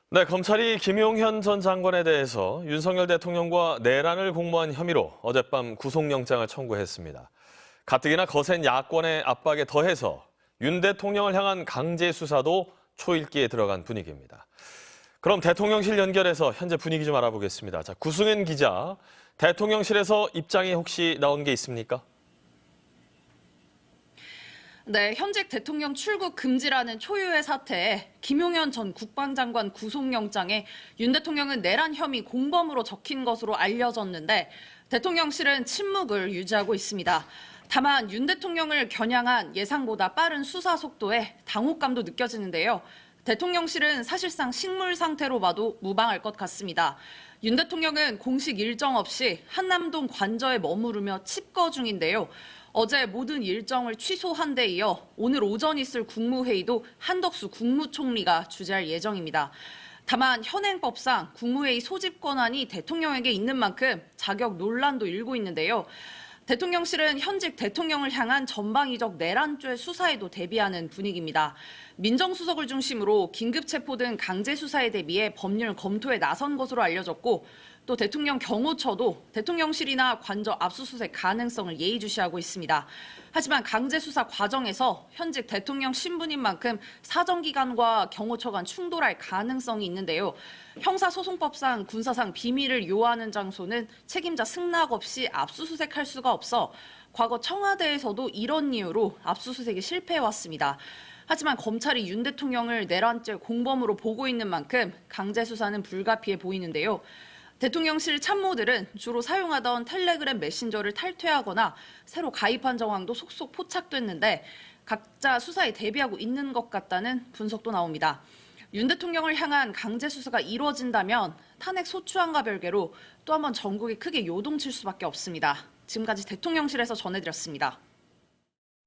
네, 검찰이 김용현 전 장관에 대해서 윤석열 대통령과 내란을 공모한 혐의로 어젯밤 구속영장을 청구했습니다. 가뜩이나 거센 야권의 압박에 더해서 윤 대통령을 향한 강제 수사도 초읽기에 들어간 분위기입니다. 그럼 대통령실 연결해서 현재 분위기 좀 알아보겠습니다. 자, 구승은 기자, 대통령실에서 입장이 혹시 나온 게 있습니까? 네, 현직 대통령 출국 금지라는 초유의 사태에 김용현 전 국방장관 구속영장에 윤 대통령은 내란 혐의 공범으로 적힌 것으로 알려졌는데 대통령실은 침묵을 유지하고 있습니다. 다만 윤 대통령을 겨냥한 예상보다 빠른 수사 속도에 당혹감도 느껴지는데요. 대통령실은 사실상 식물 상태로 봐도 무방할 것 같습니다. 윤 대통령은 공식 일정 없이 한남동 관저에 머무르며 칩거 중인데요. 어제 모든 일정을 취소한 데 이어 오늘 오전 있을 국무회의도 한덕수 국무총리가 주재할 예정입니다. 다만 현행법상 국무회의 소집 권한이 대통령에게 있는 만큼 자격 논란도 일고 있는데요. 대통령실은 현직 대통령을 향한 전방위적 내란죄 수사에도 대비하는 분위기입니다. 민정수석을 중심으로 긴급체포 등 강제 수사에 대비해 법률 검토에 나선 것으로 알려졌고 또 대통령 경호처도 대통령실이나 관저 압수수색 가능성을 예의주시하고 있습니다. 하지만 강제 수사 과정에서 현직 대통령 신분인 만큼 사정기관과 경호처 간 충돌할 가능성이 있는데요. 형사소송법상 군사상 비밀을 요하는 장소는 책임자 승낙 없이 압수수색할 수가 없어 과거 청와대에서도 이런 이유로 압수수색이 실패해왔습니다. 하지만 검찰이 윤 대통령을 내란죄 공범으로 보고 있는 만큼 강제 수사는 불가피해 보이는데요. 대통령실 참모들은 주로 사용하던 텔레그램 메신저를 탈퇴하거나 새로 가입한 정황도 속속 포착됐는데 각자 수사에 대비하고 있는 것 같다는 분석도 나옵니다. 윤 대통령을 향한 강제 수사가 이루어진다면 탄핵 소추안과 별개로 또 한 번 전국이 크게 요동칠 수밖에 없습니다. 지금까지 대통령실에서 전해드렸습니다.